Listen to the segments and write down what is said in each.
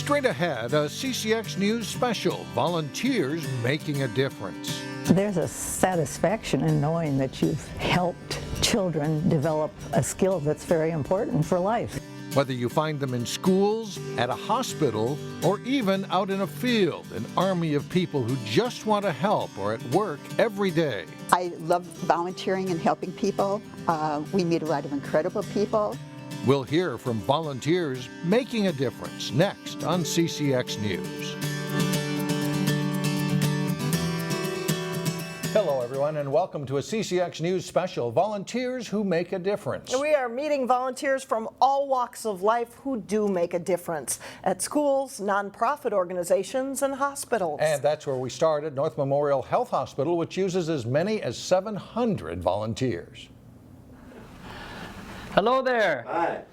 Straight ahead, a CCX News special, Volunteers Making a Difference. There's a satisfaction in knowing that you've helped children develop a skill that's very important for life. Whether you find them in schools, at a hospital, or even out in a field, an army of people who just want to help or at work every day. I love volunteering and helping people. We meet a lot of incredible people. We'll hear from volunteers making a difference next on CCX News. Hello, everyone, and welcome to a CCX News special, Volunteers Who Make a Difference. We are meeting volunteers from all walks of life who do make a difference at schools, nonprofit organizations, and hospitals. And that's where we started, North Memorial Health Hospital, which uses as many as 700 volunteers. Hello there. Hi.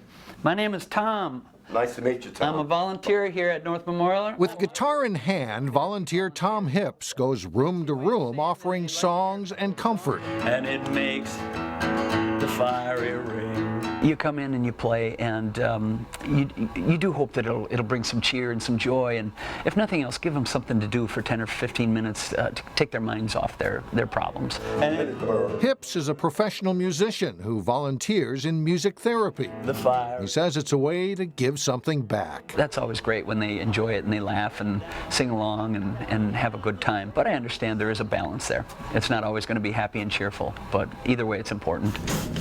My name is Tom. Nice to meet you, Tom. I'm a volunteer here at North Memorial. With guitar in hand, volunteer Tom Hips goes room to room offering songs and comfort. And it makes the fiery ring. You come in and you play, and you do hope that it'll bring some cheer and some joy, and if nothing else, give them something to do for 10 or 15 minutes to take their minds off their problems. Hips is a professional musician who volunteers in music therapy. The fire. He says it's a way to give something back. That's always great when they enjoy it and they laugh and sing along and have a good time. But I understand there is a balance there. It's not always going to be happy and cheerful, but either way it's important.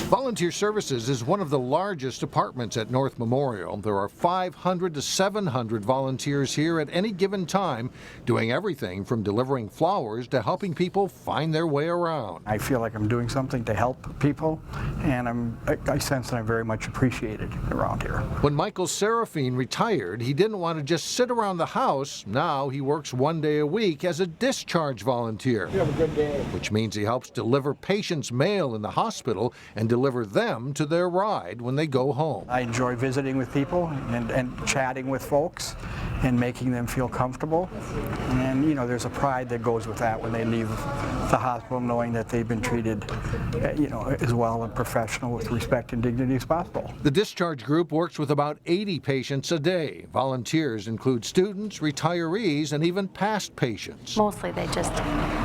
Volunteer Services is one of the largest departments at North Memorial. There are 500 to 700 volunteers here at any given time, doing everything from delivering flowers to helping people find their way around. I feel like I'm doing something to help people, and I sense that I'm very much appreciated around here. When Michael Serafine retired, he didn't want to just sit around the house. Now he works one day a week as a discharge volunteer. You have a good day. Which means he helps deliver patients' mail in the hospital and deliver them to their ride when they go home. I enjoy visiting with people and chatting with folks and making them feel comfortable. And you know, there's a pride that goes with that when they leave the hospital knowing that they've been treated as well and professional with respect and dignity as possible. The discharge group works with about 80 patients a day. Volunteers include students, retirees, and even past patients. Mostly they just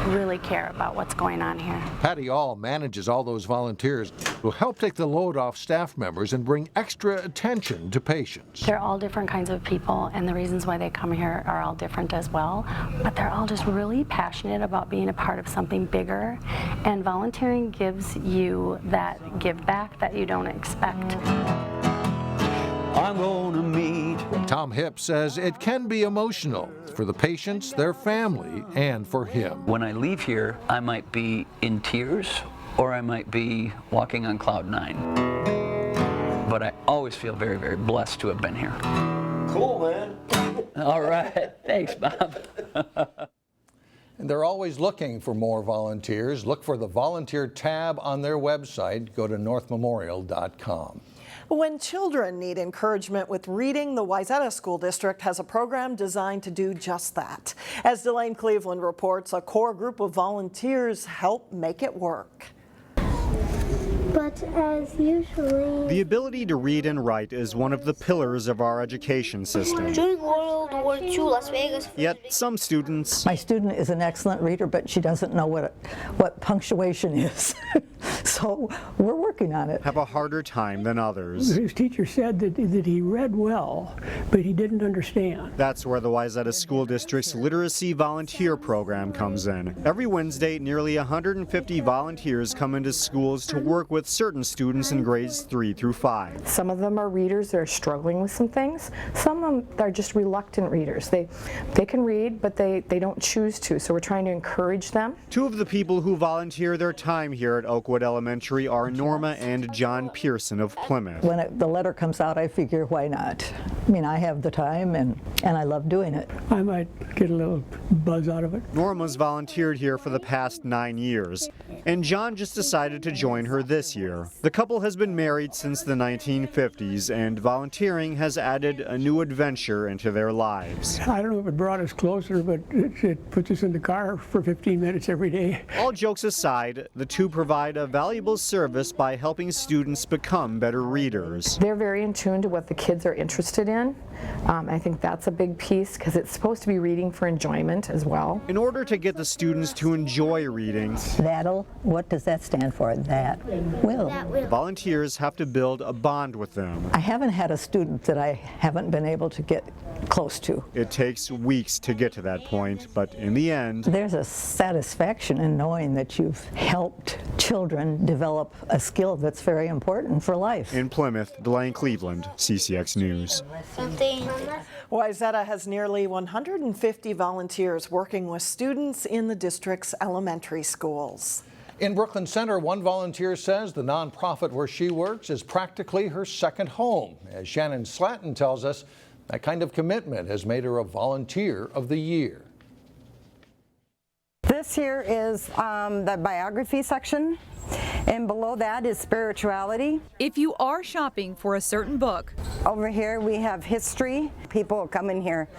really care about what's going on here. Patty All manages all those volunteers who help take the load off staff members and bring extra attention to patients. They're all different kinds of people, and the reasons why they come here are all different as well, but they're all just really passionate about being a part of something bigger, and volunteering gives you that give back that you don't expect. I'm gonna meet. Tom Hips says it can be emotional for the patients, their family, and for him. When I leave here, I might be in tears or I might be walking on cloud 9. But I always feel very, very blessed to have been here. Cool, man. All right. Thanks, Bob. And they're always looking for more volunteers. Look for the volunteer tab on their website. Go to northmemorial.com. When children need encouragement with reading, the Wayzata School District has a program designed to do just that. As Delane Cleveland reports, a core group of volunteers help make it work. But as usually... The ability to read and write is one of the pillars of our education system. During World War II, Las Vegas... Yet some students... My student is an excellent reader, but she doesn't know what punctuation is. So we're working on it. ...have a harder time than others. His teacher said that he read well, but he didn't understand. That's where the Wayzata School District's Literacy Volunteer Program comes in. Every Wednesday, nearly 150 volunteers come into schools to work with certain students in grades 3 through 5. Some of them are readers that are struggling with some things. Some of them are just reluctant readers. They can read, but they don't choose to, so we're trying to encourage them. Two of the people who volunteer their time here at Oakwood Elementary are Norma and John Pearson of Plymouth. When the letter comes out, I figure, why not? I mean, I have the time, and I love doing it. I might get a little buzz out of it. Norma's volunteered here for the past 9 years, and John just decided to join her this year. The couple has been married since the 1950s, and volunteering has added a new adventure into their lives. I don't know if it brought us closer, but it puts us in the car for 15 minutes every day. All jokes aside, the two provide a valuable service by helping students become better readers. They're very in tune to what the kids are interested in. in. I think that's a big piece because it's supposed to be reading for enjoyment as well. In order to get the students to enjoy reading, What does that stand for? That will. volunteers have to build a bond with them. I haven't had a student that I haven't been able to get close to. It takes weeks to get to that point, but in the end, There's a satisfaction in knowing that you've helped children develop a skill that's very important for life. in Plymouth, Delane Cleveland, CCX News. Wayzata has nearly 150 volunteers working with students in the district's elementary schools. In Brooklyn Center, one volunteer says the nonprofit where she works is practically her second home. As Shannon Slatton tells us, that kind of commitment has made her a Volunteer of the Year. This here is the biography section, and below that is spirituality. If you are shopping for a certain book, over here we have history. People come in here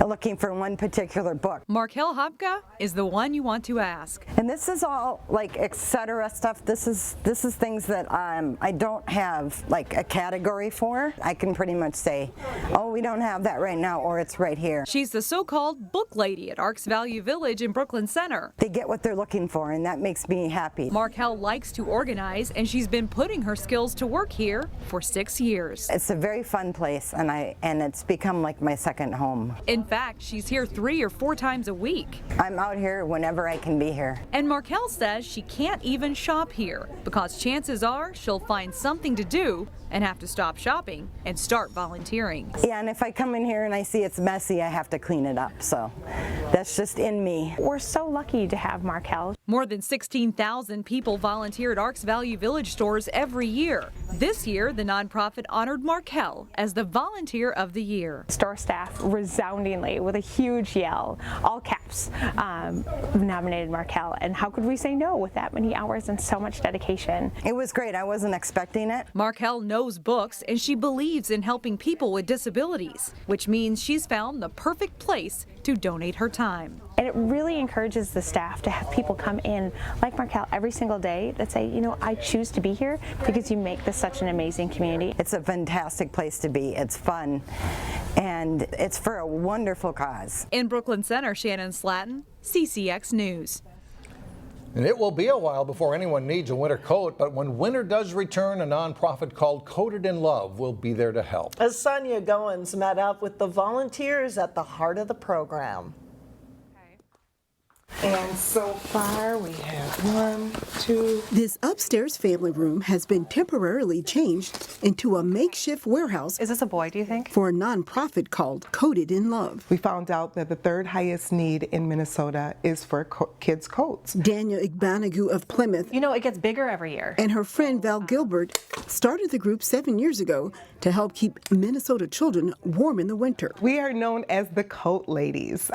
looking for one particular book. Markel Hopka is the one you want to ask. And this is all like etc. stuff. This is things that I don't have like a category for. I can pretty much say, oh, we don't have that right now, or it's right here. She's the so-called book lady at Arks Value Village in Brooklyn Center. They get what they're looking for, and that makes me happy. Markel likes to organize, and she's been putting her skills to work here for 6 years. It's a very fun place, and it's become like my second home. In fact, she's here 3 or 4 times a week. I'm out here whenever I can be here. And Markel says she can't even shop here because chances are she'll find something to do and have to stop shopping and start volunteering. Yeah, and if I come in here and I see it's messy, I have to clean it up, so that's just in me. We're so lucky to have Markel. More than 16,000 people volunteer at Arks Value Village stores every year. This year, the nonprofit honored Markel as the Volunteer of the Year. Store staff resoundingly, with a huge yell, all caps, nominated Markel. And how could we say no with that many hours and so much dedication? It was great. I wasn't expecting it. Markel knows books, and she believes in helping people with disabilities, which means she's found the perfect place to donate her time. And it really encourages the staff to have people come in like Markel every single day that say, you know, I choose to be here because you make this such an amazing community. It's a fantastic place to be. It's fun, and it's for a wonderful cause. In Brooklyn Center, Shannon Slatton, CCX News. And it will be a while before anyone needs a winter coat, but when winter does return, a nonprofit called Coated in Love will be there to help. As Sonia Goins met up with the volunteers at the heart of the program. And so far we have 1, 2. This upstairs family room has been temporarily changed into a makeshift warehouse. Is this a boy, do you think? For a nonprofit called Coated in Love. We found out that the 3rd highest need in Minnesota is for kids' coats. Daniel Igbanagu of Plymouth. You know, it gets bigger every year. And her friend Val Gilbert started the group 7 years ago to help keep Minnesota children warm in the winter. We are known as the Coat Ladies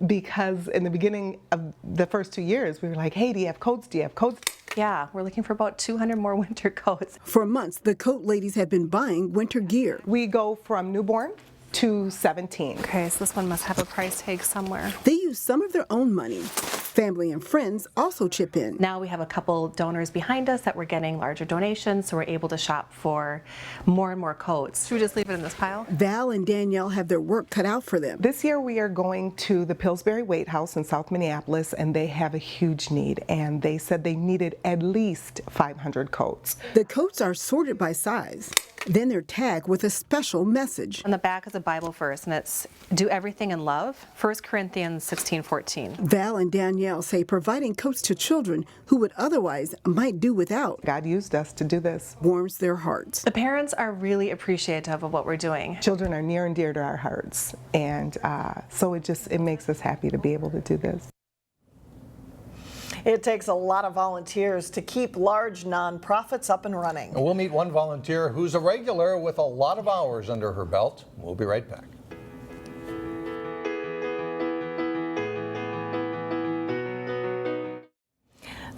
because in the beginning of the first 2 years, we were like, hey, do you have coats? Do you have coats? Yeah, we're looking for about 200 more winter coats. For months, the Coat Ladies have been buying winter gear. We go from newborn to 17. Okay, so this one must have a price tag somewhere. They use some of their own money. Family and friends also chip in. Now we have a couple donors behind us that we're getting larger donations, so we're able to shop for more and more coats. Should we just leave it in this pile? Val and Danielle have their work cut out for them. This year we are going to the Pillsbury Weight House in South Minneapolis, and they have a huge need, and they said they needed at least 500 coats. The coats are sorted by size. Then they're tagged with a special message. On the back is a Bible verse, and it's do everything in love, 1 Corinthians 16:14. Val and Danielle say providing coats to children who would otherwise might do without. God used us to do this. Warms their hearts. The parents are really appreciative of what we're doing. Children are near and dear to our hearts, and so it makes us happy to be able to do this. It takes a lot of volunteers to keep large nonprofits up and running. And we'll meet one volunteer who's a regular with a lot of hours under her belt. We'll be right back.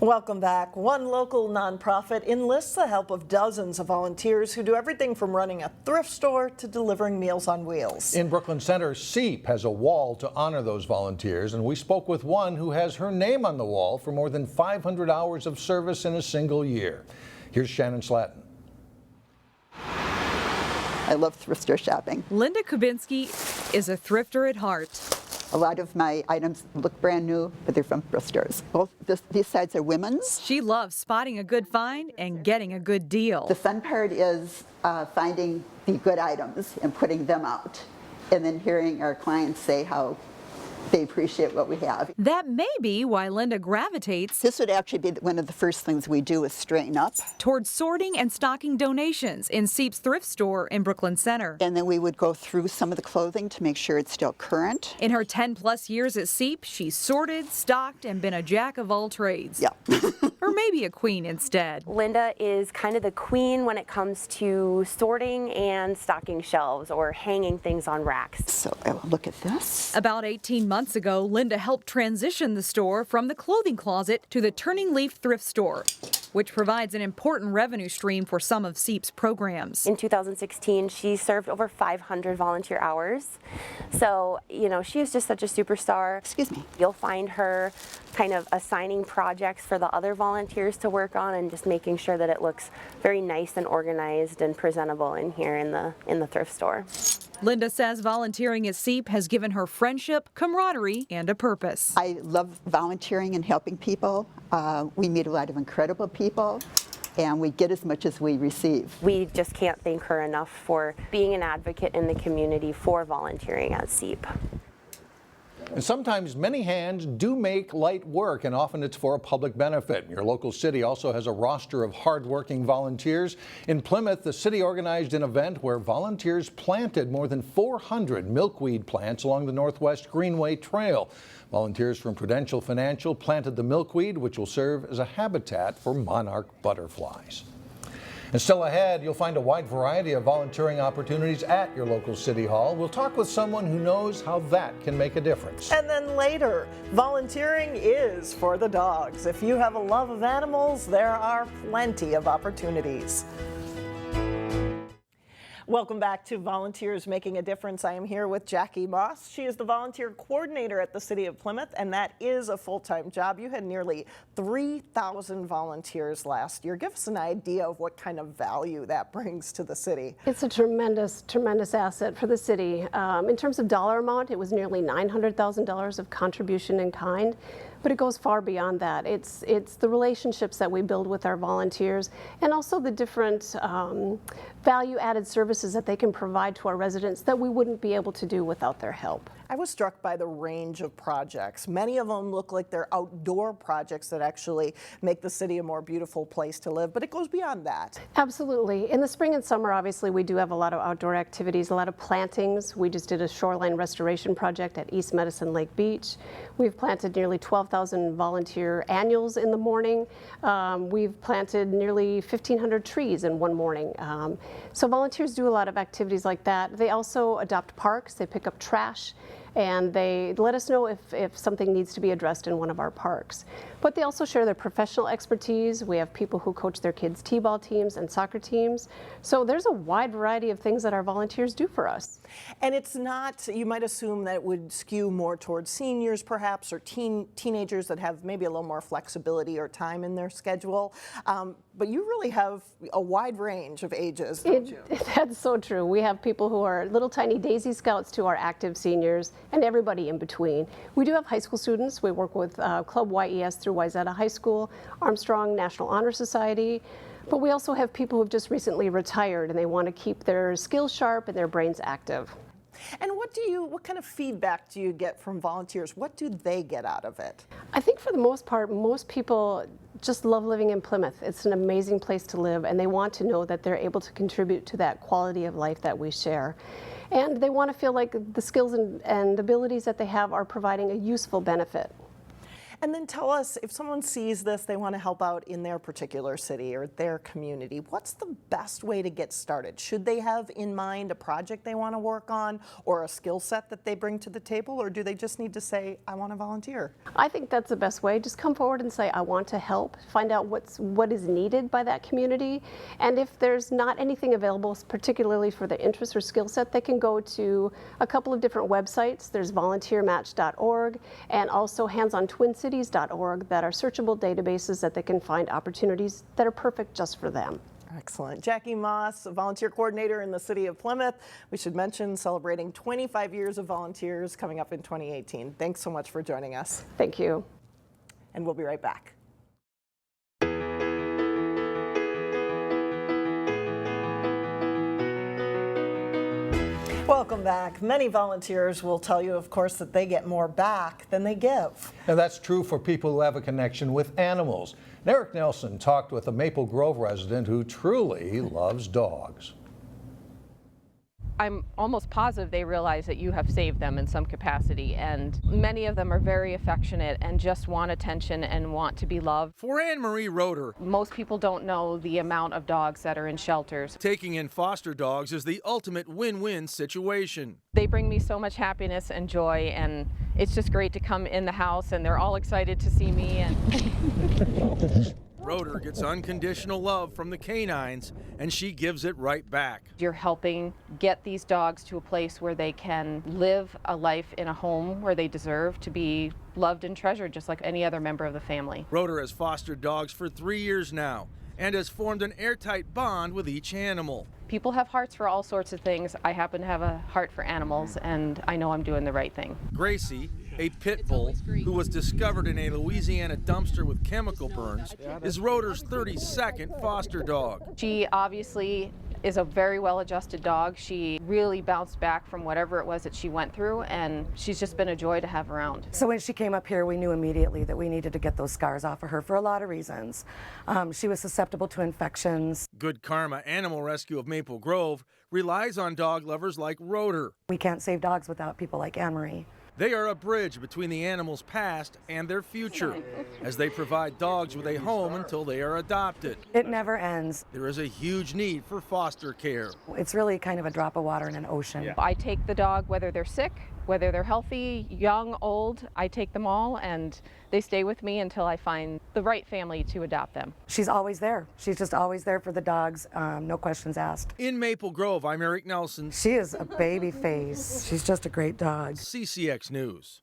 Welcome back. One local nonprofit enlists the help of dozens of volunteers who do everything from running a thrift store to delivering Meals on Wheels. In Brooklyn Center, SEEP has a wall to honor those volunteers, and we spoke with one who has her name on the wall for more than 500 hours of service in a single year. Here's Shannon Slatton. I love thrift store shopping. Linda Kubinski is a thrifter at heart. A lot of my items look brand new, but they're from thrift stores. Both these sides are women's. She loves spotting a good find and getting a good deal. The fun part is finding the good items and putting them out, and then hearing our clients say how they appreciate what we have. That may be why Linda gravitates. This would actually be one of the first things we do is straighten up. Towards sorting and stocking donations in Seep's thrift store in Brooklyn Center. And then we would go through some of the clothing to make sure it's still current. In her 10+ years at Seep, she's sorted, stocked, and been a jack of all trades. Yeah. Or maybe a queen instead. Linda is kind of the queen when it comes to sorting and stocking shelves or hanging things on racks. So look at this. About 18 months ago, Linda helped transition the store from the clothing closet to the Turning Leaf thrift store, which provides an important revenue stream for some of Seep's programs. In 2016, she served over 500 volunteer hours. So, you know, she is just such a superstar. Excuse me. You'll find her kind of assigning projects for the other volunteers to work on and just making sure that it looks very nice and organized and presentable in here in the thrift store. Linda says volunteering at Seep has given her friendship, camaraderie, and a purpose. I love volunteering and helping people. We meet a lot of incredible people, and we get as much as we receive. We just can't thank her enough for being an advocate in the community for volunteering at Seep. And sometimes many hands do make light work, and often it's for a public benefit. Your local city also has a roster of hardworking volunteers. In Plymouth, the city organized an event where volunteers planted more than 400 milkweed plants along the Northwest Greenway Trail. Volunteers from Prudential Financial planted the milkweed, which will serve as a habitat for monarch butterflies. And still ahead, you'll find a wide variety of volunteering opportunities at your local city hall. We'll talk with someone who knows how that can make a difference. And then later, volunteering is for the dogs. If you have a love of animals, there are plenty of opportunities. Welcome back to Volunteers Making a Difference. I am here with Jackie Moss. She is the volunteer coordinator at the City of Plymouth, and that is a full-time job. You had nearly 3,000 volunteers last year. Give us an idea of what kind of value that brings to the city. It's a tremendous, tremendous asset for the city. In terms of dollar amount, it was nearly $900,000 of contribution in kind. But it goes far beyond that. It's the relationships that we build with our volunteers, and also the different value-added services that they can provide to our residents that we wouldn't be able to do without their help. I was struck by the range of projects. Many of them look like they're outdoor projects that actually make the city a more beautiful place to live, but it goes beyond that. Absolutely. In the spring and summer, obviously, we do have a lot of outdoor activities, a lot of plantings. We just did a shoreline restoration project at East Medicine Lake Beach. We've planted nearly 12,000 volunteer annuals in the morning. We've planted nearly 1,500 trees in one morning. So volunteers do a lot of activities like that. They also adopt parks. They pick up trash, and they let us know if something needs to be addressed in one of our parks. But they also share their professional expertise. We have people who coach their kids' t-ball teams and soccer teams. So there's a wide variety of things that our volunteers do for us. And it's not, you might assume that it would skew more towards seniors perhaps, or teenagers that have maybe a little more flexibility or time in their schedule. But you really have a wide range of ages, don't you? That's so true. We have people who are little tiny Daisy Scouts to our active seniors, and everybody in between. We do have high school students. We work with Club YES through Wayzata High School, Armstrong National Honor Society. But we also have people who have just recently retired and they want to keep their skills sharp and their brains active. And what kind of feedback do you get from volunteers? What do they get out of it? I think for the most part, most people just love living in Plymouth. It's an amazing place to live, and they want to know that they're able to contribute to that quality of life that we share. And they want to feel like the skills and abilities that they have are providing a useful benefit. And then tell us, if someone sees this, they want to help out in their particular city or their community, what's the best way to get started? Should they have in mind a project they want to work on or a skill set that they bring to the table, or do they just need to say, I want to volunteer? I think that's the best way. Just come forward and say, I want to help, find out what is needed by that community. And if there's not anything available, particularly for the interest or skill set, they can go to a couple of different websites. There's volunteermatch.org and also hands-on-twin-cities.org that are searchable databases that they can find opportunities that are perfect just for them. Excellent. Jackie Moss, a volunteer coordinator in the city of Plymouth. We should mention celebrating 25 years of volunteers coming up in 2018. Thanks so much for joining us. Thank you. And we'll be right back. Welcome back. Many volunteers will tell you, of course, that they get more back than they give. Now, that's true for people who have a connection with animals. And Eric Nelson talked with a Maple Grove resident who truly loves dogs. I'm almost positive they realize that you have saved them in some capacity, and many of them are very affectionate and just want attention and want to be loved. For Anne Marie Roeder, most people don't know the amount of dogs that are in shelters. Taking in foster dogs is the ultimate win-win situation. They bring me so much happiness and joy, and it's just great to come in the house and they're all excited to see me. And Roeder gets unconditional love from the canines, and she gives it right back. You're helping get these dogs to a place where they can live a life in a home where they deserve to be loved and treasured just like any other member of the family. Roeder has fostered dogs for 3 years now and has formed an airtight bond with each animal. People have hearts for all sorts of things. I happen to have a heart for animals, and I know I'm doing the right thing. Gracie, a pit bull who was discovered in a Louisiana dumpster with chemical burns, is Roeder's 32nd foster dog. She obviously is a very well-adjusted dog. She really bounced back from whatever it was that she went through, and she's just been a joy to have around. So when she came up here, we knew immediately that we needed to get those scars off of her for a lot of reasons. She was susceptible to infections. Good Karma Animal Rescue of Maple Grove relies on dog lovers like Roeder. We can't save dogs without people like Anne Marie. They are a bridge between the animal's past and their future, as they provide dogs with a home until they are adopted. It never ends. There is a huge need for foster care. It's really kind of a drop of water in an ocean. I take the dog whether they're sick, whether they're healthy, young, old. I take them all, and they stay with me until I find the right family to adopt them. She's always there. She's just always there for the dogs, no questions asked. In Maple Grove, I'm Eric Nelson. She is a baby face. She's just a great dog. CCX News.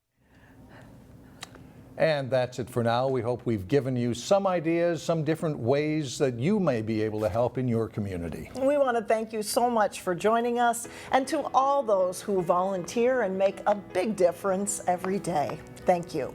And that's it for now. We hope we've given you some ideas, some different ways that you may be able to help in your community. We want to thank you so much for joining us, and to all those who volunteer and make a big difference every day. Thank you.